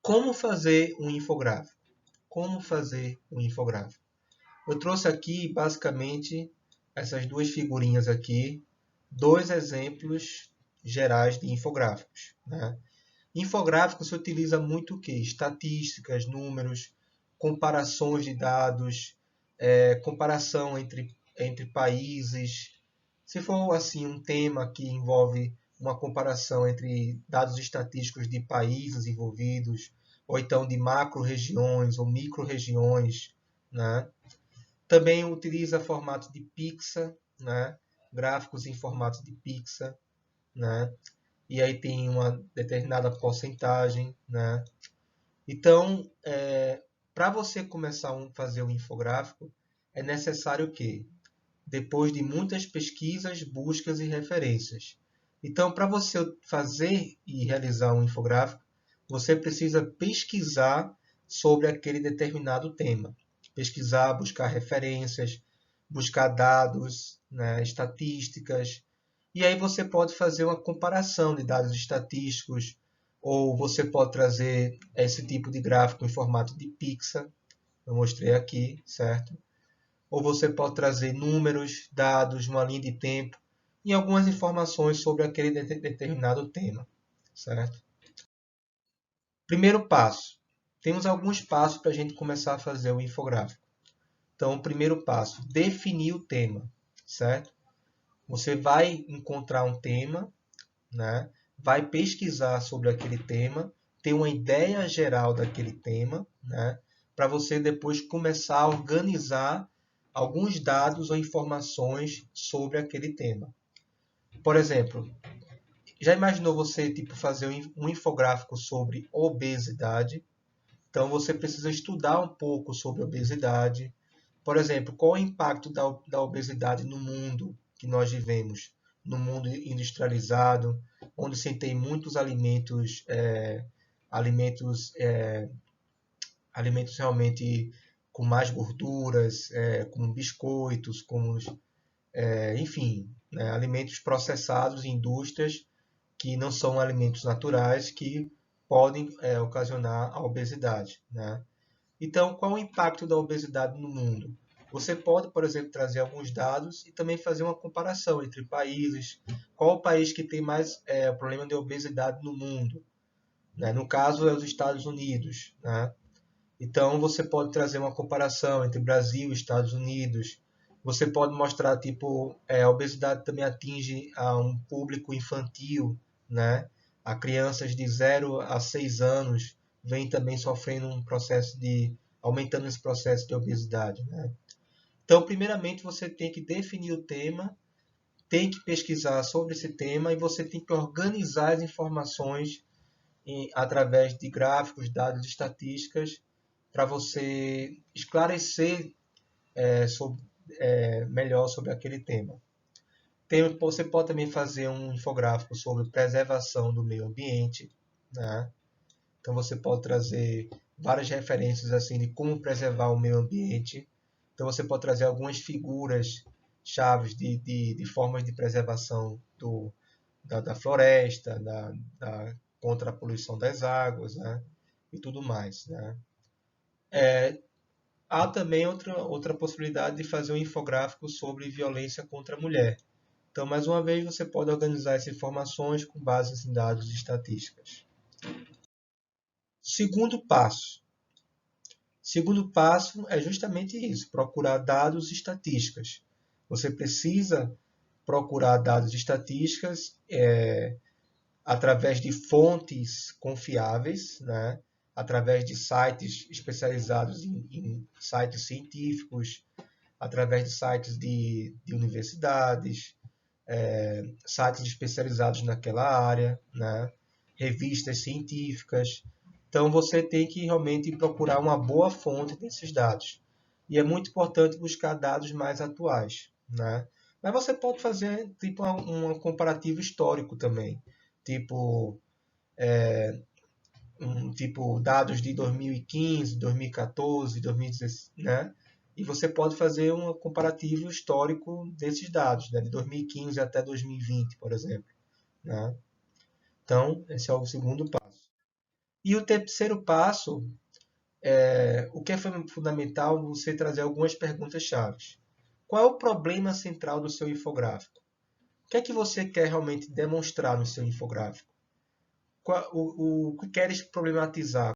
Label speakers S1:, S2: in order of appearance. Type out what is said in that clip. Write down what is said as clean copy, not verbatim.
S1: Como fazer um infográfico? Como fazer um infográfico? Eu trouxe aqui, basicamente, essas duas figurinhas aqui, dois exemplos gerais de infográficos, né? Infográfico se utiliza muito o quê? Estatísticas, números, comparações de dados, comparação entre países. Se for assim um tema que envolve uma comparação entre dados estatísticos de países envolvidos, ou então de macro-regiões ou micro-regiões, né? Também utiliza formato de pixel, né? Gráficos em formato de pixel, né? E aí tem uma determinada porcentagem, né? Então, para você começar a fazer um infográfico, é necessário que, depois de muitas pesquisas, buscas e referências. Então, para você fazer e realizar um infográfico, você precisa pesquisar sobre aquele determinado tema. Pesquisar, buscar referências, buscar dados, né, estatísticas. E aí você pode fazer uma comparação de dados estatísticos, ou você pode trazer esse tipo de gráfico em formato de pixel, eu mostrei aqui, certo? Ou você pode trazer números, dados, uma linha de tempo e algumas informações sobre aquele determinado tema, certo? Primeiro passo. Temos alguns passos para a gente começar a fazer o infográfico. Então, o primeiro passo, definir o tema, certo? Você vai encontrar um tema, né? Vai pesquisar sobre aquele tema, ter uma ideia geral daquele tema, né? Para você depois começar a organizar alguns dados ou informações sobre aquele tema. Por exemplo, já imaginou você tipo fazer um infográfico sobre obesidade? Então você precisa estudar um pouco sobre obesidade. Por exemplo, qual é o impacto da obesidade no mundo que nós vivemos, no mundo industrializado, onde se tem muitos alimentos, alimentos realmente com mais gorduras, como biscoitos, como, enfim, né, alimentos processados em indústrias que não são alimentos naturais que podem ocasionar a obesidade, né? Então, qual o impacto da obesidade no mundo? Você pode, por exemplo, trazer alguns dados e também fazer uma comparação entre países. Qual o país que tem mais problema de obesidade no mundo? Né? No caso, é os Estados Unidos. Né? Então, você pode trazer uma comparação entre Brasil e Estados Unidos. Você pode mostrar, tipo, a obesidade também atinge a um público infantil, né? A crianças de 0 a 6 anos vêm também sofrendo um processo aumentando esse processo de obesidade, né? Então, primeiramente, você tem que definir o tema, tem que pesquisar sobre esse tema e você tem que organizar as informações através de gráficos, dados, estatísticas, para você esclarecer melhor sobre aquele tema. Você pode também fazer um infográfico sobre preservação do meio ambiente, né? Então você pode trazer várias referências assim de como preservar o meio ambiente. Então você pode trazer algumas figuras chaves de formas de preservação da floresta, contra a poluição das águas, né? E tudo mais, né? Há também outra possibilidade de fazer um infográfico sobre violência contra a mulher. Então, mais uma vez, você pode organizar essas informações com base em dados e estatísticas. Segundo passo. Segundo passo é justamente isso, procurar dados e estatísticas. Você precisa procurar dados e estatísticas através de fontes confiáveis, né? Através de sites especializados em sites científicos, através de sites de universidades, sites especializados naquela área, né? Revistas científicas. Então você tem que realmente procurar uma boa fonte desses dados. E é muito importante buscar dados mais atuais, né? Mas você pode fazer tipo um comparativo histórico também, tipo tipo dados de 2015, 2014, 2016, né? E você pode fazer um comparativo histórico desses dados, né? De 2015 até 2020, por exemplo, né? Então, esse é o segundo passo. E o terceiro passo, o que é fundamental você trazer algumas perguntas-chave. Qual é o problema central do seu infográfico? O que é que você quer realmente demonstrar no seu infográfico? O que queres problematizar?